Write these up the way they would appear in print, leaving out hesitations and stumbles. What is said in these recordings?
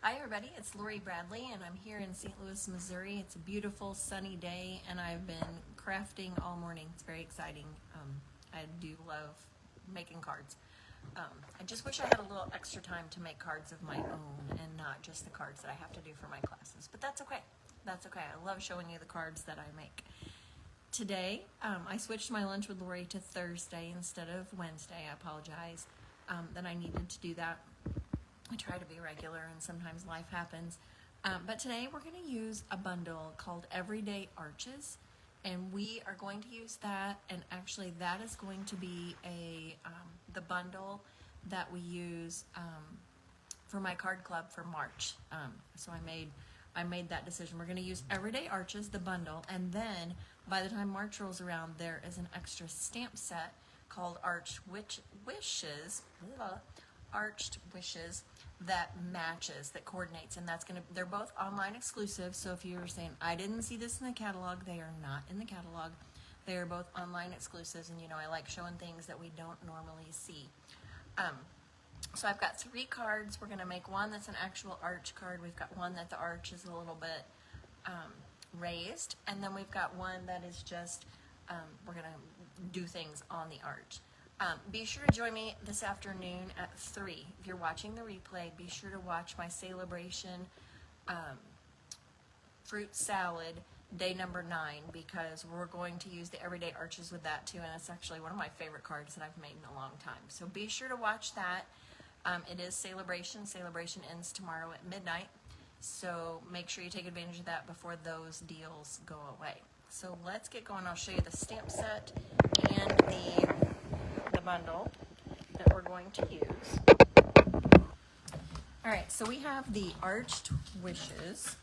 Hi everybody, it's Lori Bradley and I'm here in St. Louis, Missouri. It's a beautiful sunny day and I've been crafting all morning. It's very exciting. I do love making cards. I just wish I had a little extra time to make cards of my own and not just the cards that I have to do for my classes. But that's okay. That's okay. I love showing you the cards that I make. Today, I switched my lunch with Lori to Thursday instead of Wednesday. I apologize that I needed to do that. I try to be regular and sometimes life happens. But today we're going to use a bundle called Everyday Arches. And we are going to use that, and actually that is going to be the bundle that we use for my card club for March. So I made that decision. We're going to use Everyday Arches, the bundle, and then by the time March rolls around, there is an extra stamp set called Arched Wishes that matches, that coordinates, and they're both online exclusive. So if you were saying, I didn't see this in the catalog, they are not in the catalog. They are both online exclusives, and you know I like showing things that we don't normally see. So I've got 3 cards. We're going to make one that's an actual arch card. We've got one that the arch is a little bit raised, and then we've got one that is just, we're going to do things on the arch. Be sure to join me this afternoon at 3. If you're watching the replay, be sure to watch my celebration fruit salad day number 9, because we're going to use the Everyday Arches with that too, and it's actually one of my favorite cards that I've made in a long time. So be sure to watch that. It is celebration. Celebration ends tomorrow at midnight, so make sure you take advantage of that before those deals go away. So let's get going. I'll show you the stamp set and the bundle that we're going to use. All right, so we have the Arched Wishes.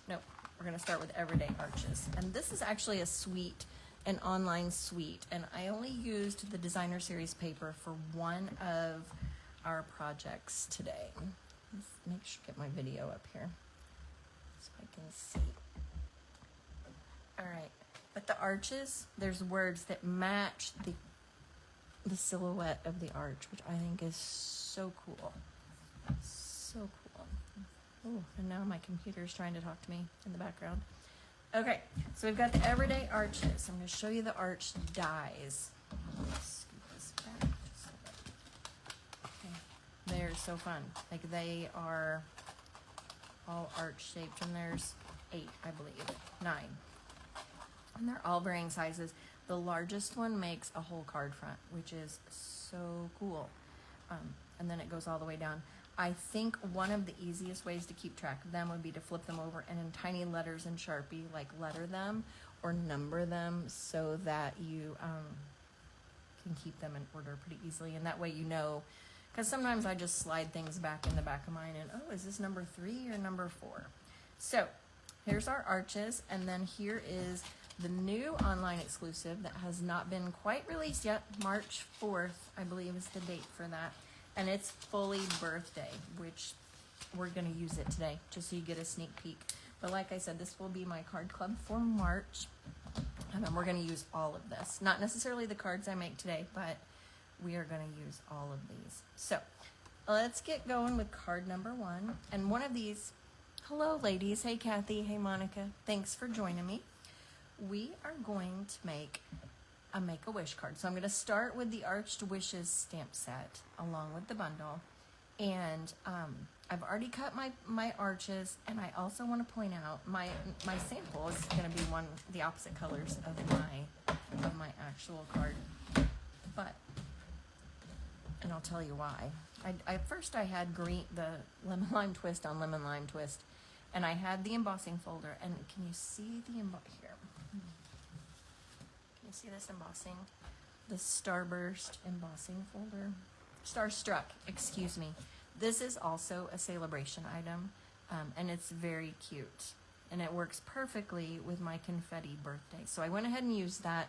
Nope, we're going to start with Everyday Arches. And this is actually a suite, an online suite, and I only used the designer series paper for one of our projects today. Let's make sure to get my video up here so I can see. All right, but the arches, there's words that match the silhouette of the arch, which I think is so cool. So cool. Oh, and now my computer's trying to talk to me in the background. Okay, so we've got the Everyday Arches. I'm going to show you the arch dies. Scoop this back just a bit. Okay. They're so fun. Like, they are all arch shaped, and there's 8, I believe, 9. And they're all varying sizes. The largest one makes a whole card front, which is so cool. And then it goes all the way down. I think one of the easiest ways to keep track of them would be to flip them over and in tiny letters in Sharpie, like letter them or number them so that you can keep them in order pretty easily. And that way you know, because sometimes I just slide things back in the back of mine and, oh, is this number 3 or number 4? So here's our arches, and then here is the new online exclusive that has not been quite released yet. March 4th, I believe, is the date for that. And it's fully birthday, which we're going to use it today, just so you get a sneak peek. But like I said, this will be my card club for March. And then we're going to use all of this. Not necessarily the cards I make today, but we are going to use all of these. So let's get going with card number 1. And one of these, hello ladies, hey Kathy, hey Monica, thanks for joining me. We are going to make a Make-A-Wish card. So I'm going to start with the Arched Wishes stamp set along with the bundle. And I've already cut my arches, and I also want to point out my sample is going to be the opposite colors of my actual card. But, and I'll tell you why. First I had the lemon lime twist on lemon lime twist, and I had the embossing folder. And can you see the here? You see this embossing? The Starburst embossing folder. Starstruck, excuse me. This is also a celebration item, and it's very cute. And it works perfectly with my confetti birthday. So I went ahead and used that.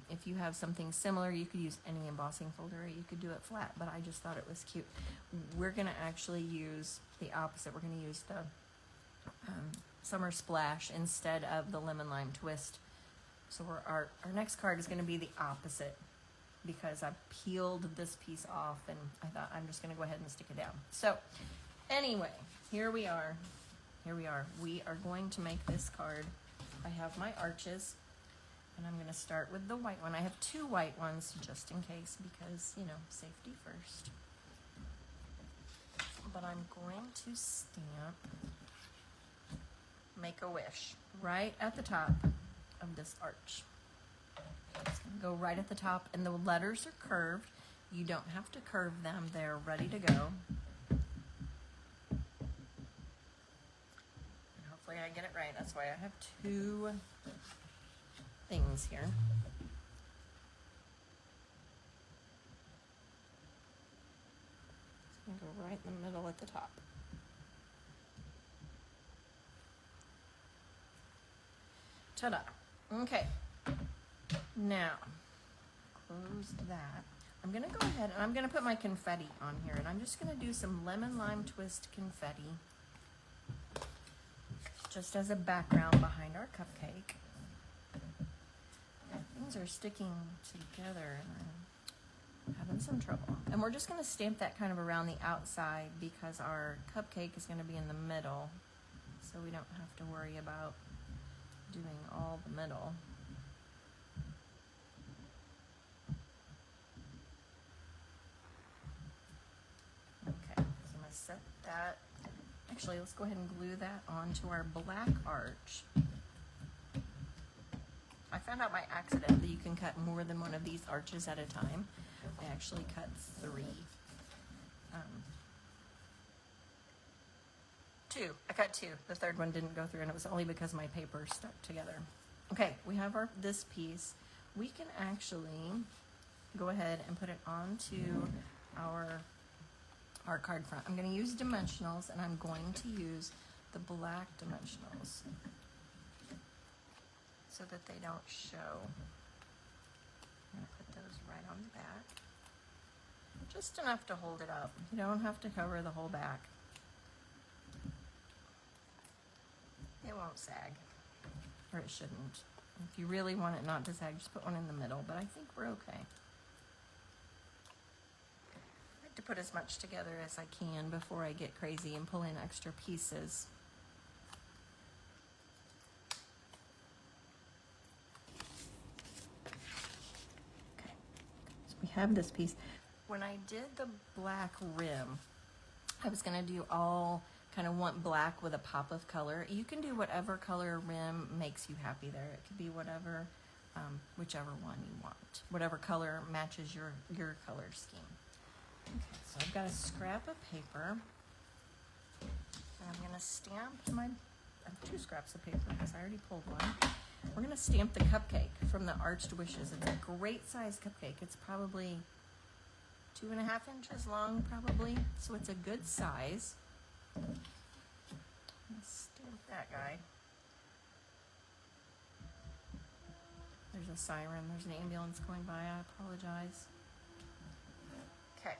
If you have something similar, you could use any embossing folder, or you could do it flat, but I just thought it was cute. We're going to actually use the opposite. We're going to use the Summer Splash instead of the lemon lime twist. So our next card is going to be the opposite, because I peeled this piece off and I thought I'm just going to go ahead and stick it down. So Anyway, here we are. Here we are. We are going to make this card. I have my arches, and I'm going to start with the white one. I have 2 white ones just in case because, you know, safety first. But I'm going to stamp Make a Wish right at the top of this arch. It's going to go right at the top, and the letters are curved. You don't have to curve them. They're ready to go. Hopefully I get it right. That's why I have 2 things here. It's going to go right in the middle at the top. Ta-da. Okay. Now, close that. I'm going to go ahead and I'm going to put my confetti on here, and I'm just going to do some lemon lime twist confetti just as a background behind our cupcake. Things are sticking together and I'm having some trouble. And we're just going to stamp that kind of around the outside because our cupcake is going to be in the middle, so we don't have to worry about doing all the middle. Okay, so I'm going to set that. Actually, let's go ahead and glue that onto our black arch. I found out by accident that you can cut more than one of these arches at a time. I actually cut 3. 2. I cut 2. The third one didn't go through, and it was only because my paper stuck together. Okay, we have this piece. We can actually go ahead and put it onto our card front. I'm going to use dimensionals, and I'm going to use the black dimensionals so that they don't show. I'm going to put those right on the back. Just enough to hold it up. You don't have to cover the whole back. It won't sag, or it shouldn't. If you really want it not to sag, just put one in the middle, but I think we're okay. To put as much together as I can before I get crazy and pull in extra pieces. Okay, so we have this piece. When I did the black rim, I was going to do all kind of want black with a pop of color. You can do whatever color rim makes you happy there. It could be whatever, whichever one you want. Whatever color matches your color scheme. Okay, so I've got a scrap of paper, and I'm going to stamp I have 2 scraps of paper because I already pulled one. We're going to stamp the cupcake from the Arched Wishes. It's a great size cupcake. It's probably 2.5 inches long, probably, so it's a good size. I'm going to stamp that guy. There's a siren. There's an ambulance going by. I apologize. Okay.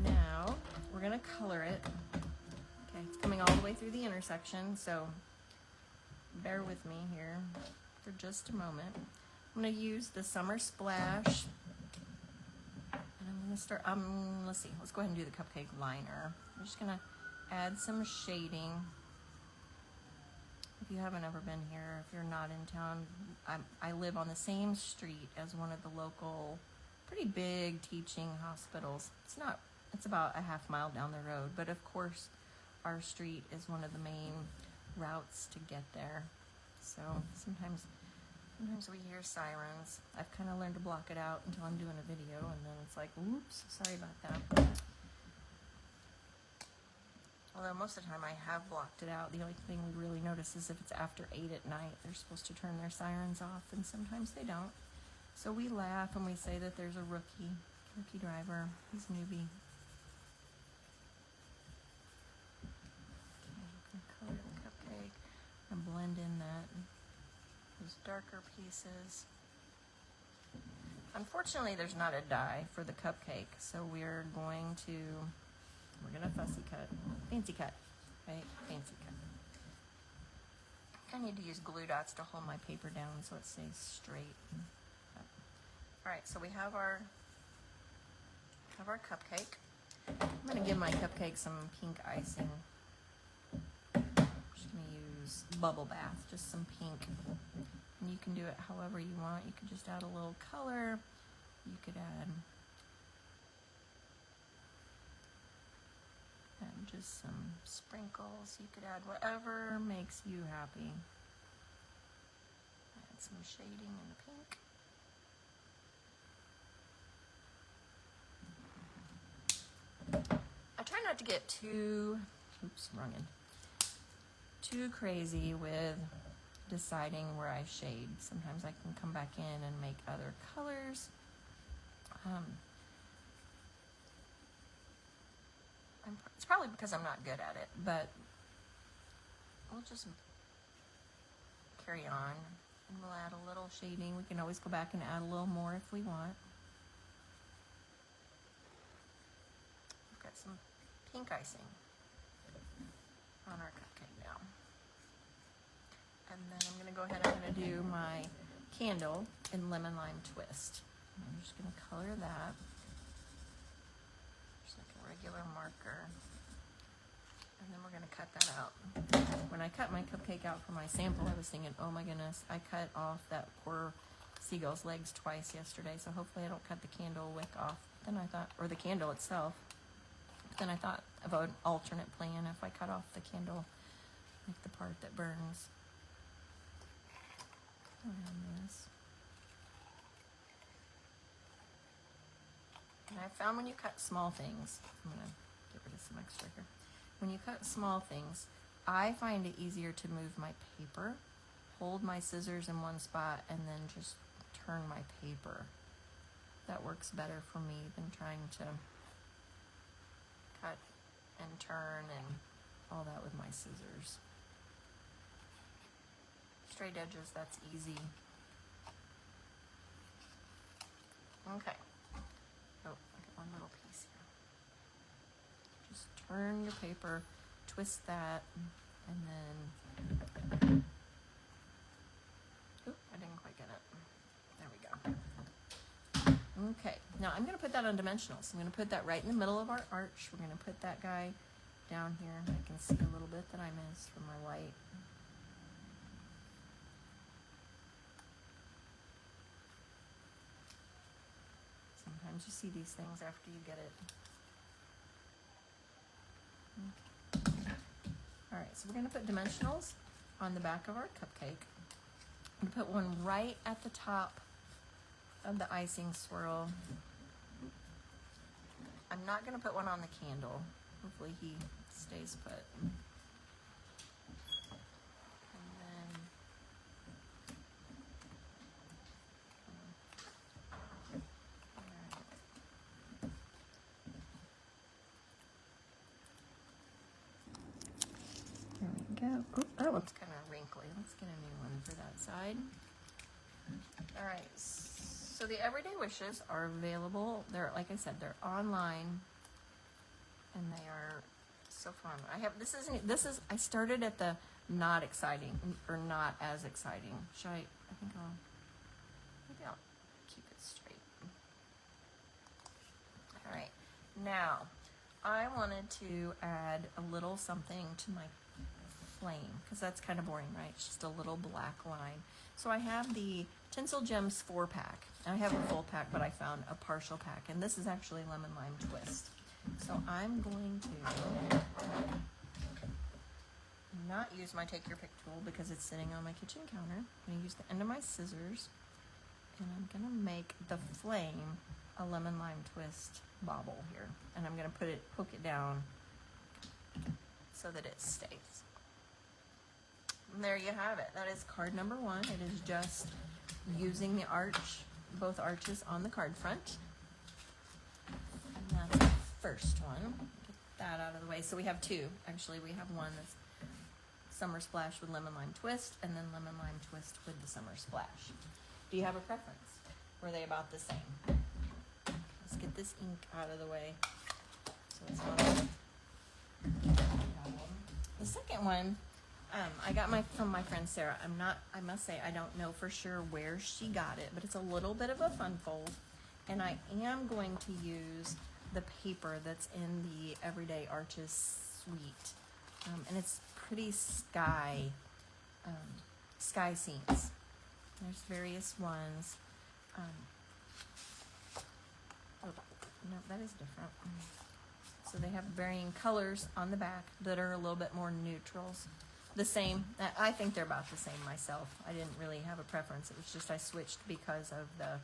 Now, we're going to color it. Okay, it's coming all the way through the intersection, so bear with me here for just a moment. I'm going to use the Summer Splash. And I'm going to start, let's see, let's go ahead and do the cupcake liner. I'm just going to add some shading. If you haven't ever been here, if you're not in town, I live on the same street as one of the local pretty big teaching hospitals. It's about a half mile down the road, but of course our street is one of the main routes to get there. So sometimes we hear sirens. I've kind of learned to block it out until I'm doing a video, and then it's like, oops, sorry about that. Although most of the time I have blocked it out. The only thing we really notice is if it's after 8 at night, they're supposed to turn their sirens off, and sometimes they don't. So we laugh and we say that there's a rookie driver. He's a newbie. Okay, I'm gonna color the cupcake and blend in those darker pieces. Unfortunately, there's not a die for the cupcake, so we're gonna fussy cut, fancy cut, right? Fancy cut. I need to use glue dots to hold my paper down so it stays straight. All right, so we have our cupcake. I'm going to give my cupcake some pink icing. I'm just going to use Bubble Bath, just some pink. And you can do it however you want. You could just add a little color. You could add just some sprinkles. You could add whatever makes you happy. Add some shading in the pink. I try not to get too, too crazy with deciding where I shade. Sometimes I can come back in and make other colors. It's probably because I'm not good at it, but we'll just carry on and we'll add a little shading. We can always go back and add a little more if we want. We've got some pink icing on our cupcake now. And then I'm going to go ahead and I'm going to do my candle in lemon lime twist. I'm just going to color that. Just like a regular marker. And then we're going to cut that out. When I cut my cupcake out for my sample, I was thinking, oh my goodness, I cut off that poor seagull's legs twice yesterday, so hopefully I don't cut the candle wick off. Then I thought, or the candle itself. Then I thought of an alternate plan if I cut off the candle, like the part that burns. Around this. And I found when you cut small things, I'm going to get rid of some extra here. When you cut small things, I find it easier to move my paper, hold my scissors in one spot, and then just turn my paper. That works better for me than trying to cut and turn and all that with my scissors. Straight edges, that's easy. Okay. Oh, I got one little piece here. Just turn your paper, twist that, and then, oop, I didn't quite get it. There we go. Okay, now I'm going to put that on dimensionals. I'm going to put that right in the middle of our arch. We're going to put that guy down here. I can see a little bit that I missed from my white. Sometimes you see these things after you get it. Okay. All right, so we're going to put dimensionals on the back of our cupcake. I'm going to put one right at the top of the icing swirl. I'm not going to put one on the candle. Hopefully he stays put. Oop, that one's kind of wrinkly. Let's get a new one for that side. All right, so the Everyday Wishes are available. They're, like I said, they're online, and they are so fun. I started at the not exciting, or not as exciting. Maybe I'll keep it straight. All right, now, I wanted to add a little something to my flame, because that's kind of boring, right? It's just a little black line. So I have the Tinsel Gems 4-pack. I have a full pack, but I found a partial pack, and this is actually lemon lime twist. So I'm going to not use my take your pick tool because it's sitting on my kitchen counter. I'm going to use the end of my scissors, and I'm going to make the flame a lemon lime twist bobble here, and I'm going to poke it down so that it stays. And there you have it. That is card number 1. It is just using the arch, both arches on the card front. And that's the first one. Get that out of the way. So we have two. Actually, we have one that's Summer Splash with Lemon Lime Twist, and then Lemon Lime Twist with the Summer Splash. Do you have a preference? Were they about the same? Let's get this ink out of the way so it's not a problem. The second one, I got from my friend Sarah. I must say, I don't know for sure where she got it, but it's a little bit of a fun fold. And I am going to use the paper that's in the Everyday Arches suite. And it's pretty sky scenes. There's various ones. Oh, no, that is different. So they have varying colors on the back that are a little bit more neutrals. The same, I think they're about the same myself. I didn't really have a preference. It was just I switched because of the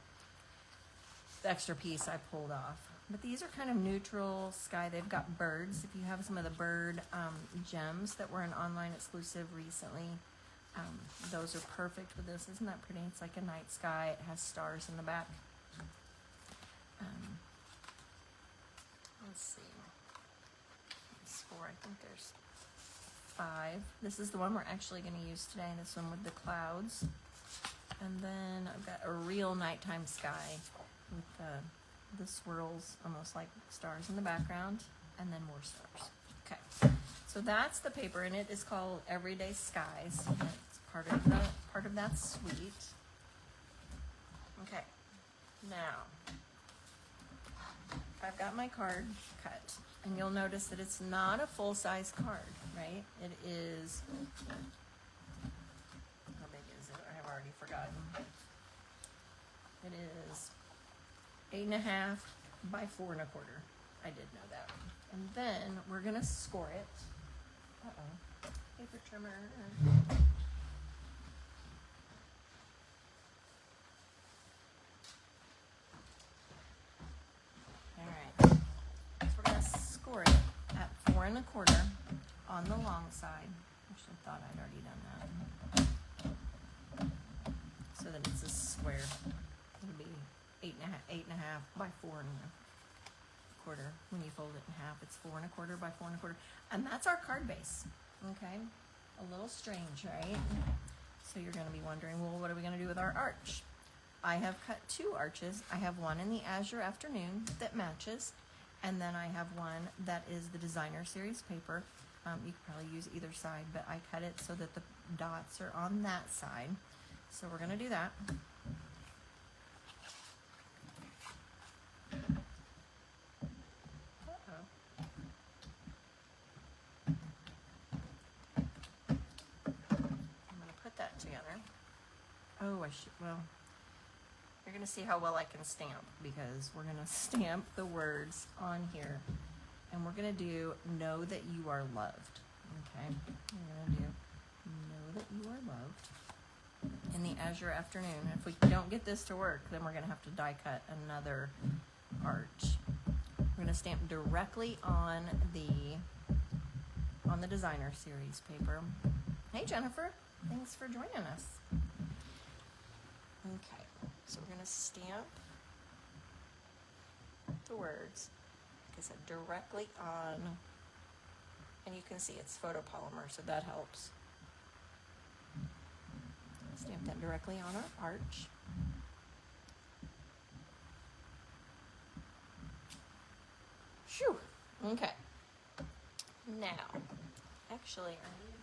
extra piece I pulled off. But these are kind of neutral sky. They've got birds. If you have some of the bird gems that were an online exclusive recently, those are perfect with this. Isn't that pretty? It's like a night sky. It has stars in the back. Let's see. It's 4. I think there's 5. This is the one we're actually going to use today. This one with the clouds. And then I've got a real nighttime sky with the swirls, almost like stars in the background, and then more stars. Okay, so that's the paper, and it is called Everyday Skies. And it's part of that suite. Okay, now I've got my card cut, and you'll notice that it's not a full-size card, right? It is, how big is it? I have already forgotten. It is 8.5 by 4 1/4. I did know that. And then we're gonna score it. Uh-oh, paper trimmer. All right, so we're gonna score it at 4 1/4 on the long side. Actually thought I'd already done that. So then it's a square. It'll be 8.5 by 4 1/4. When you fold it in half, it's 4 1/4 by 4 1/4, and that's our card base. Okay, a little strange, right? So you're going to be wondering, well, what are we going to do with our arch? I have cut 2 arches. I have one in the Azure Afternoon that matches, and then I have one that is the Designer Series paper. You could probably use either side, but I cut it so that the dots are on that side. So we're going to do that. Oh, well, you're going to see how well I can stamp, because we're going to stamp the words on here, and we're going to do Know That You Are Loved. Okay, we're going to do Know That You Are Loved in the Azure Afternoon. If we don't get this to work, then we're going to have to die cut another arch. We're going to stamp directly on the Designer Series paper. Hey, Jennifer, thanks for joining us. Okay, so we're going to stamp the words, like I said, directly on, and you can see it's photopolymer, so that helps. Stamp that directly on our arch. Phew, okay. Now, actually, I need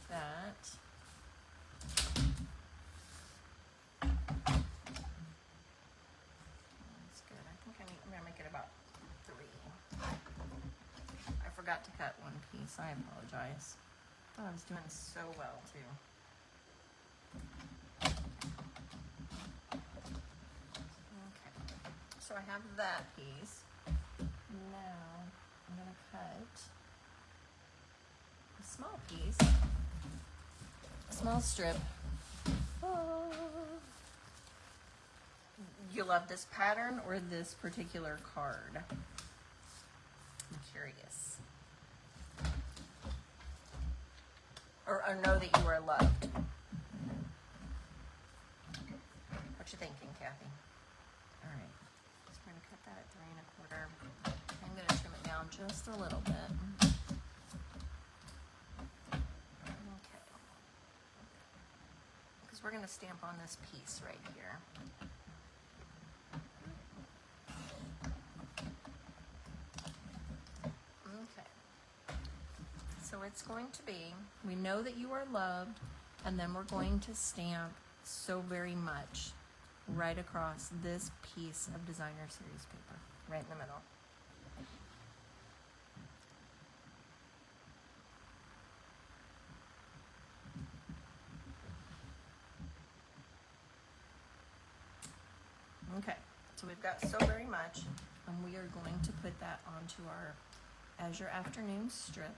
that. That's good. I think I'm going to make it about 3. I forgot to cut one piece. I apologize. I thought I was doing so well, too. Okay. So I have that piece. Now I'm going to cut a small piece. Small strip. Oh. You love this pattern or this particular card? I'm curious. Or Know That You Are Loved. What you thinking, Kathy? All right. So we're going to cut that at 3 1/4. I'm going to trim it down just a little bit. We're going to stamp on this piece right here. Okay. So it's going to be, we know that you are loved, And then we're going to stamp So Very Much right across this piece of designer series paper, right in the middle. Okay, so we've got So Very Much, and we are going to put that onto our As Your Afternoon strip.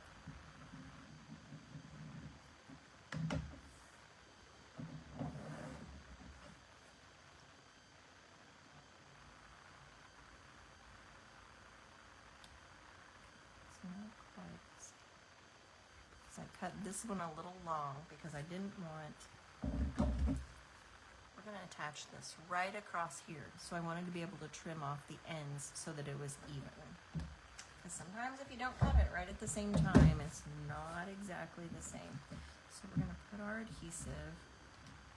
It's not quite the same. So I cut this one a little long because I didn't want, we're going to attach this right across here. So I wanted to be able to trim off the ends so that it was even. Because sometimes if you don't cut it right at the same time, it's not exactly the same. So we're going to put our adhesive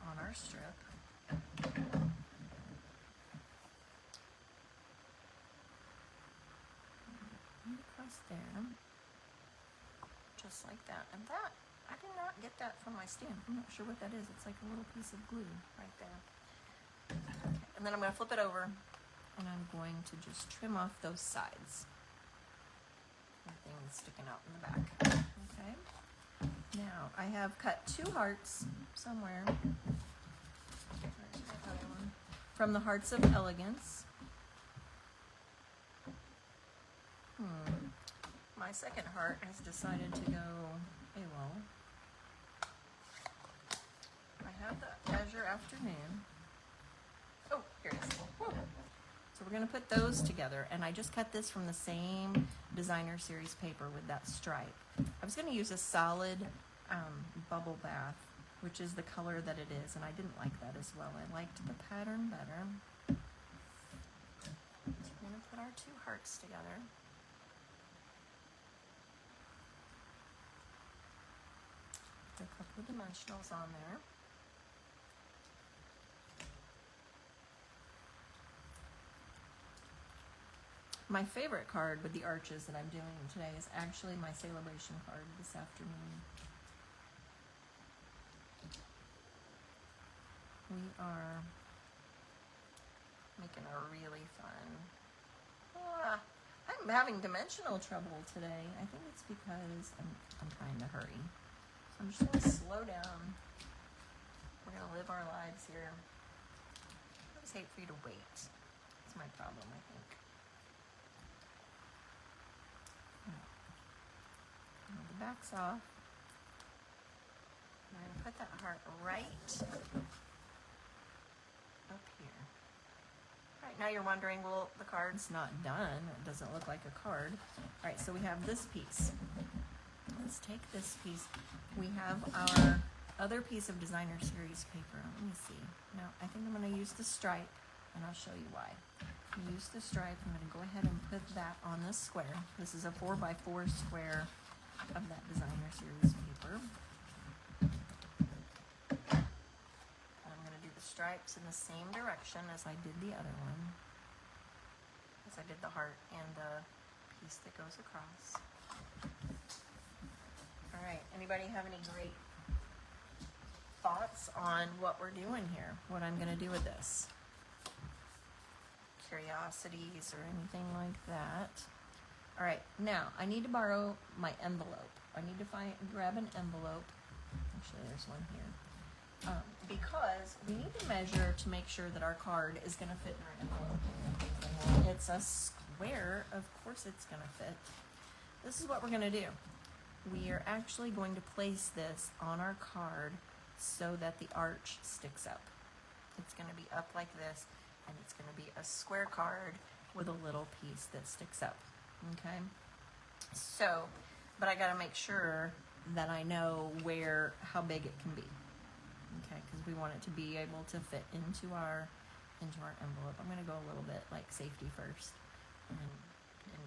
on our strip. Across there. Just like that. And that, I did not get that from my stamp. I'm not sure what that is. It's like a little piece of glue right there. Okay. And then I'm going to flip it over and I'm going to just trim off those sides. Anything sticking out in the back. Okay. Now I have cut 2 hearts somewhere. Where's my other one? From the Hearts of Elegance. My second heart has decided to go AWOL. I have the As Your Afternoon. Oh, here it is. Woo. So we're going to put those together, and I just cut this from the same designer series paper with that stripe. I was going to use a solid bubble bath, which is the color that it is, and I didn't like that as well. I liked the pattern better. So we're going to put our 2 hearts together. A couple of dimensionals on there. My favorite card with the arches that I'm doing today is actually my celebration card this afternoon. We are making a really fun. I'm having dimensional trouble today. I think it's because I'm trying to hurry. I'm just going to slow down. We're going to live our lives here. I always hate for you to wait. That's my problem, I think. Now the back's off. I'm going to put that heart right up here. All right, now you're wondering, well, the card's not done. It doesn't look like a card. All right, so we have this piece. Let's take this piece. We have our other piece of designer series paper. Let me see. Now, I think I'm going to use the stripe, and I'll show you why. Use the stripe. I'm going to go ahead and put that on this square. This is a 4x4 square of that designer series paper. And I'm going to do the stripes in the same direction as I did the other one, as I did the heart and the piece that goes across. All right, anybody have any great thoughts on what we're doing here? What I'm going to do with this? Curiosities or anything like that? All right, now I need to borrow my envelope. I need to grab an envelope. Actually, there's one here. Because we need to measure to make sure that our card is going to fit in our envelope. It's a square, of course it's going to fit. This is what we're going to do. We are actually going to place this on our card so that the arch sticks up. It's going to be up like this, and it's going to be a square card with a little piece that sticks up. Okay? So, but I got to make sure that I know how big it can be. Okay? Because we want it to be able to fit into our envelope. I'm going to go a little bit like safety first and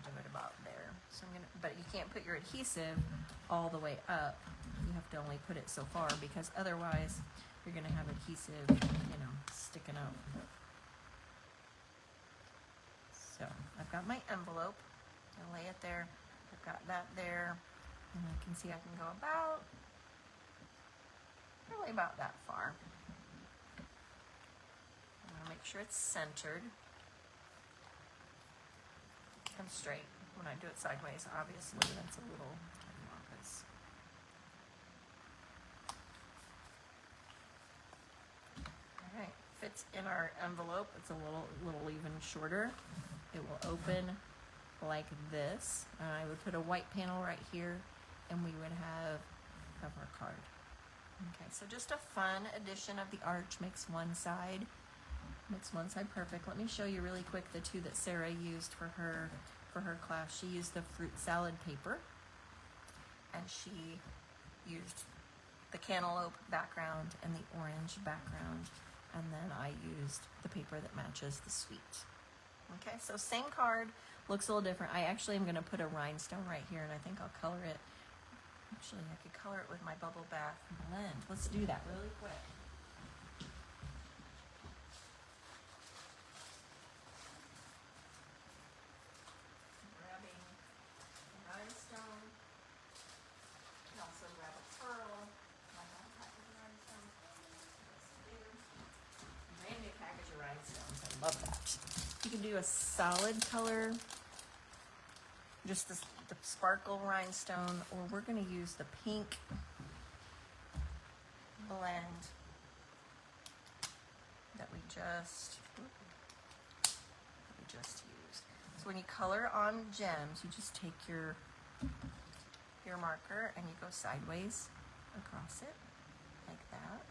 do it about there. So but you can't put your adhesive all the way up. You have to only put it so far because otherwise you're going to have adhesive, sticking out. So I've got my envelope. I lay it there. I've got that there. And I can see I can go about probably about that far. I want to make sure it's centered and straight. When I do it sideways, obviously that's a little obvious. All right, fits in our envelope. It's a little even shorter. It will open like this. I would put a white panel right here, and we would have our card. Okay, so just a fun addition of the arch. Makes one side perfect. Let me show you really quick the two that Sarah used for her class. She used the fruit salad paper, and she used the cantaloupe background and the orange background, and then I used the paper that matches the sweet. Okay, so same card, looks a little different. I actually am going to put a rhinestone right here, and I think I'll color it. Actually, I could color it with my Bubble Bath blend. Let's do that really quick. Grabbing a rhinestone. You can also grab a pearl. My hot package of rhinestones. Brand new package of rhinestones. I love that. You can do a solid color, just the sparkle rhinestone, or we're going to use the pink blend that we just used. So when you color on gems, you just take your marker and you go sideways across it like that.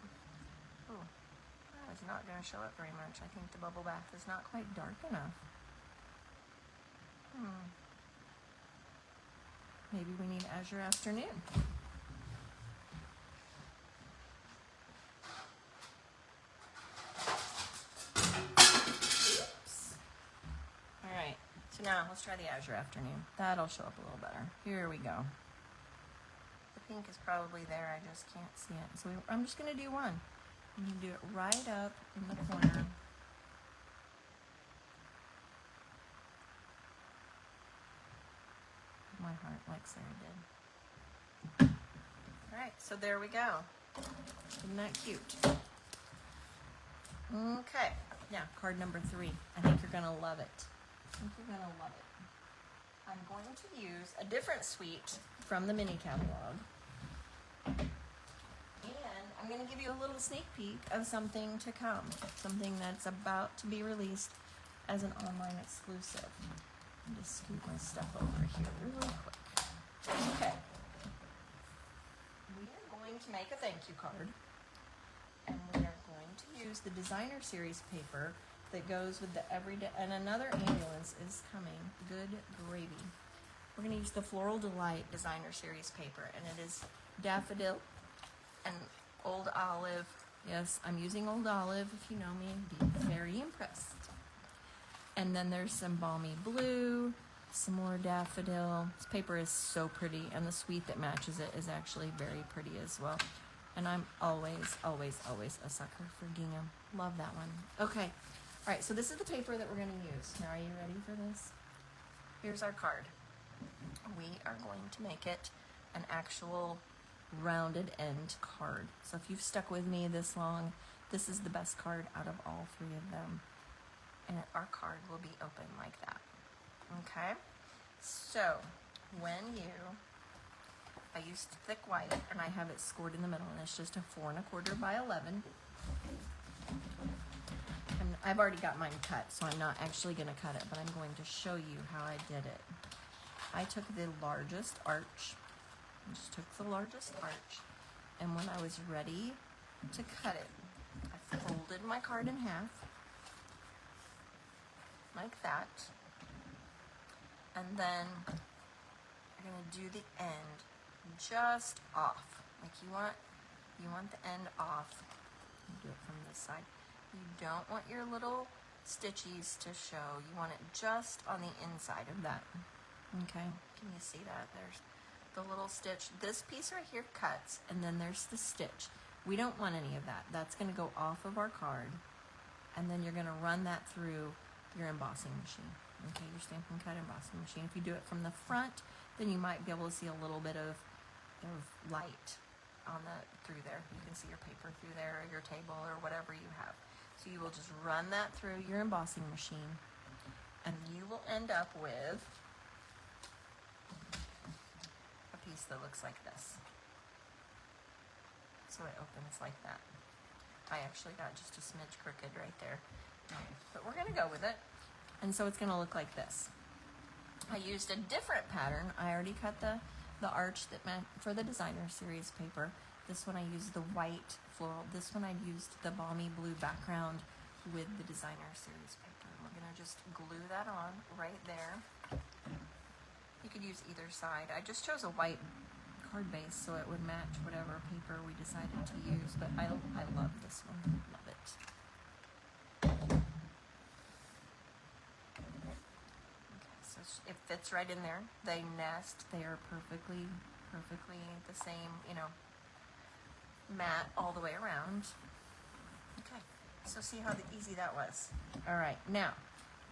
Oh, that is not going to show up very much. I think the Bubble Bath is not quite dark enough. Maybe we need Azure Afternoon. Oops. All right, so now let's try the Azure Afternoon. That'll show up a little better. Here we go. The pink is probably there, I just can't see it. So I'm just gonna do one. I'm gonna do it right up in the corner. My heart, like Sarah did. All right, so there we go. Isn't that cute? Okay, now card number 3. I think you're gonna love it. I'm going to use a different suite from the mini catalog. And I'm gonna give you a little sneak peek of something to come. Something that's about to be released as an online exclusive. Just scoot my stuff over here really quick. Okay. We are going to make a thank you card, and we are going to use the designer series paper that goes with the everyday, and another ambulance is coming. Good gravy. We're going to use the Floral Delight designer series paper, and it is daffodil and old olive. Yes, I'm using old olive. If you know me, be very impressed. And then there's some balmy blue, some more daffodil. This paper is so pretty, and the suite that matches it is actually very pretty as well. And I'm always, always, always a sucker for gingham. Love that one. Okay, all right, so this is the paper that we're gonna use. Now, are you ready for this? Here's our card. We are going to make it an actual rounded end card. So if you've stuck with me this long, this is the best card out of all 3 of them. And our card will be open like that. Okay? So, I used thick white, and I have it scored in the middle, and it's just a 4 1/4 by 11. And I've already got mine cut, so I'm not actually going to cut it, but I'm going to show you how I did it. I took the largest arch, and when I was ready to cut it, I folded my card in half, like that, and then you're going to do the end just off. Like you want the end off. Do it from this side. You don't want your little stitchies to show. You want it just on the inside of that. Okay, can you see that? There's the little stitch. This piece right here cuts, and then there's the stitch. We don't want any of that. That's going to go off of our card, and then you're going to run that through your embossing machine. Okay, your Stampin' Cut embossing machine. If you do it from the front, then you might be able to see a little bit of light. on the, through there. You can see your paper through there, or your table, or whatever you have. So you will just run that through your embossing machine, and you will end up with a piece that looks like this. So it opens like that. I actually got just a smidge crooked right there, but we're gonna go with it. And so it's gonna look like this. I used a different pattern. I already cut the arch that meant for the designer series paper. This one I used the white floral. This one I used the balmy blue background with the designer series paper. We're gonna just glue that on right there. You could use either side. I just chose a white card base so it would match whatever paper we decided to use, but I love this one. Love it. So it fits right in there. They nest. They are perfectly the same, you know, mat all the way around. Okay, so see how easy that was. All right, now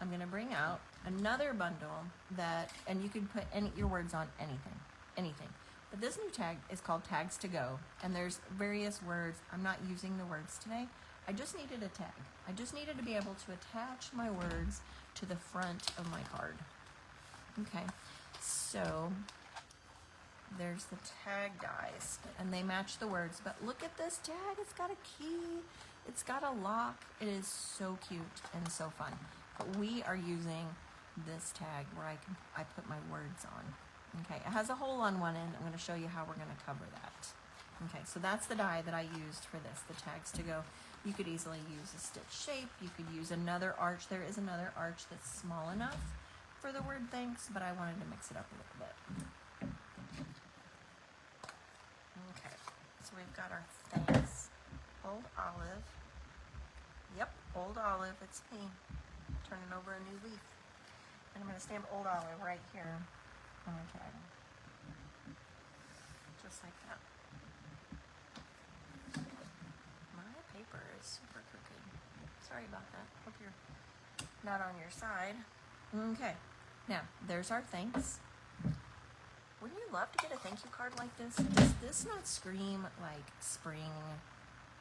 I'm gonna bring out another bundle that, and you can put your words on anything. But this new tag is called Tags to Go, and there's various words. I'm not using the words today. I just needed a tag. I just needed to be able to attach my words to the front of my card. Okay, so there's the tag dies, and they match the words, but look at this tag. It's got a key, it's got a lock. It is so cute and so fun. But we are using this tag where I put my words on. Okay, it has a hole on one end. I'm going to show you how we're going to cover that. Okay, so that's the die that I used for this, the Tags to Go. You could easily use a stitch shape. You could use another arch. There is another arch that's small enough for the word thanks, but I wanted to mix it up a little bit. Okay, so we've got our thanks. Old Olive. Yep, Old Olive, it's me. Turning over a new leaf. And I'm going to stamp Old Olive right here on my tag. Just like that. My paper is super crooked. Sorry about that. Hope you're not on your side. Okay, now there's our thanks. Wouldn't you love to get a thank you card like this? Does this not scream like spring,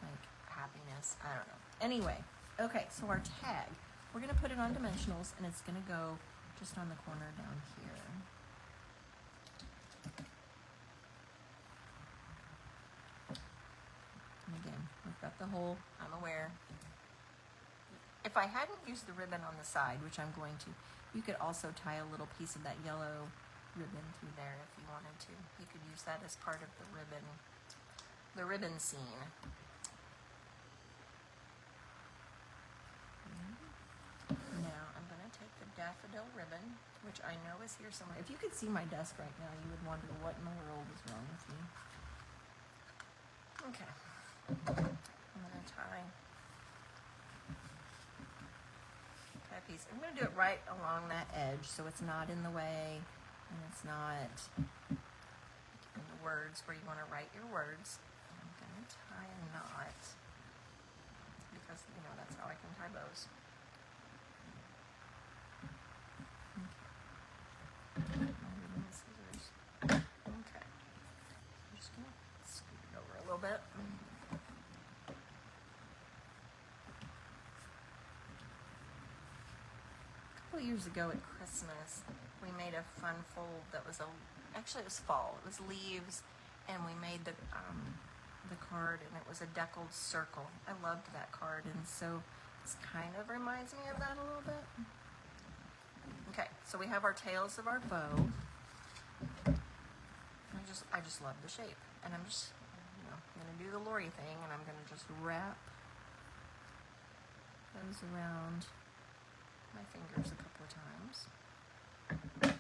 like happiness? I don't know. Anyway, okay, so our tag. We're going to put it on dimensionals, and it's going to go just on the corner down here. And again, we've got the hole. I'm aware. If I hadn't used the ribbon on the side, which I'm going to, you could also tie a little piece of that yellow ribbon through there if you wanted to. You could use that as part of the ribbon scene. Now I'm going to take the daffodil ribbon, which I know is here somewhere. If you could see my desk right now, you would wonder what in the world is wrong with me. Okay, I'm going to tie a piece. I'm going to do it right along that edge so it's not in the way and it's not in the words where you want to write your words. I'm going to tie a knot because, you know, that's how I can tie bows. Okay. I'm just going to scoot it over a little bit. A couple years ago at Christmas, we made a fun fold that was actually it was fall. It was leaves, and we made the card, and it was a deckled circle. I loved that card, and so this kind of reminds me of that a little bit. Okay, so we have our tails of our bow. I just love the shape, and I'm just, you know, I'm gonna do the Lori thing, and I'm gonna just wrap those around my fingers a couple of times, and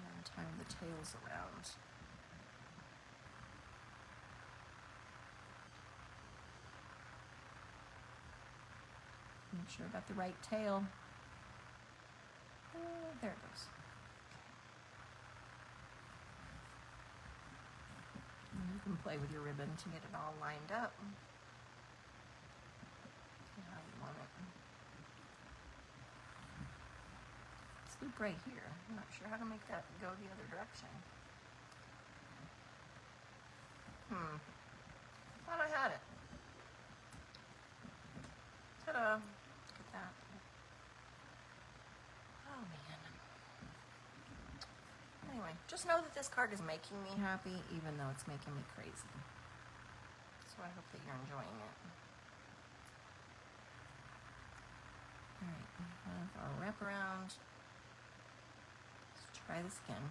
then tie the tails around. Make sure I got the right tail. There it goes. And you can play with your ribbon to get it all lined up. See how you want it. This loop right here, I'm not sure how to make that go the other direction. Thought I had it. Ta-da. Look at that. Oh, man. Anyway, just know that this card is making me happy, even though it's making me crazy. So I hope that you're enjoying it. Alright, we have our wraparound. Let's try this again.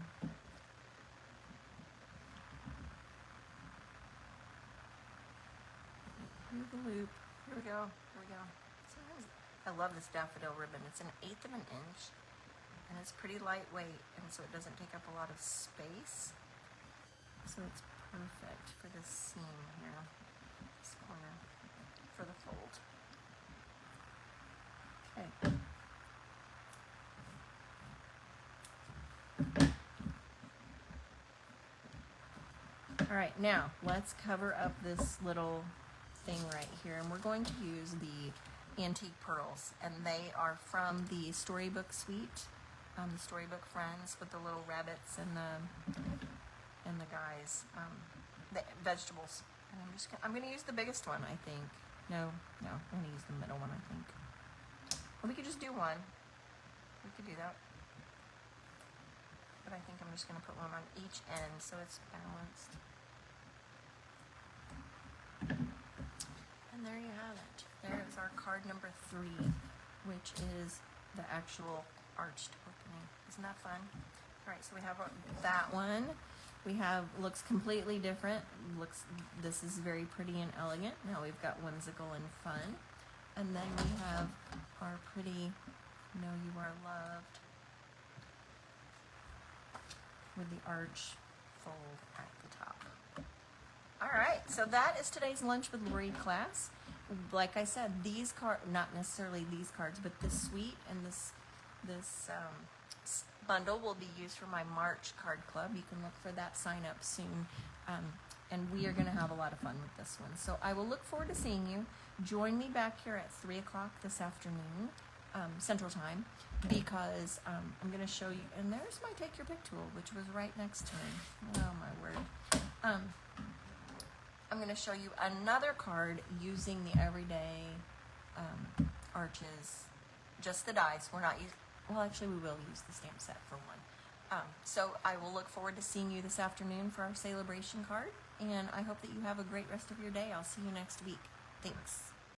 Through the loop. Here we go. Here we go. I love this daffodil ribbon. It's 1/8 of an inch, and it's pretty lightweight, and so it doesn't take up a lot of space. So it's perfect for this seam here, this corner, for the fold. Okay. All right, now let's cover up this little thing right here, and we're going to use the antique pearls, and they are from the storybook suite, the storybook friends with the little rabbits and the guys, the vegetables. And I'm gonna use the biggest one, I think. No, I'm gonna use the middle one, I think. Or we could just do one. We could do that. But I think I'm just gonna put one on each end so it's balanced. And there you have it. There is our card number 3, which is the actual arched opening. Isn't that fun? All right, so we have that one. We have, looks completely different. This is very pretty and elegant. Now we've got whimsical and fun. And then we have our pretty Know You Are Loved with the arch fold at the top. All right, so that is today's Lunch with Lori class. Like I said, these cards, not necessarily these cards, but this suite and this bundle will be used for my March Card Club. You can look for that sign up soon. And we are going to have a lot of fun with this one. So I will look forward to seeing you. Join me back here at 3 o'clock this afternoon, Central Time, because I'm going to show you, and there's my Take Your Pick tool, which was right next to me. Oh, my word. I'm going to show you another card using the everyday arches, just the dies. We're not using, well, actually, we will use the stamp set for one. So I will look forward to seeing you this afternoon for our celebration card, and I hope that you have a great rest of your day. I'll see you next week. Thanks.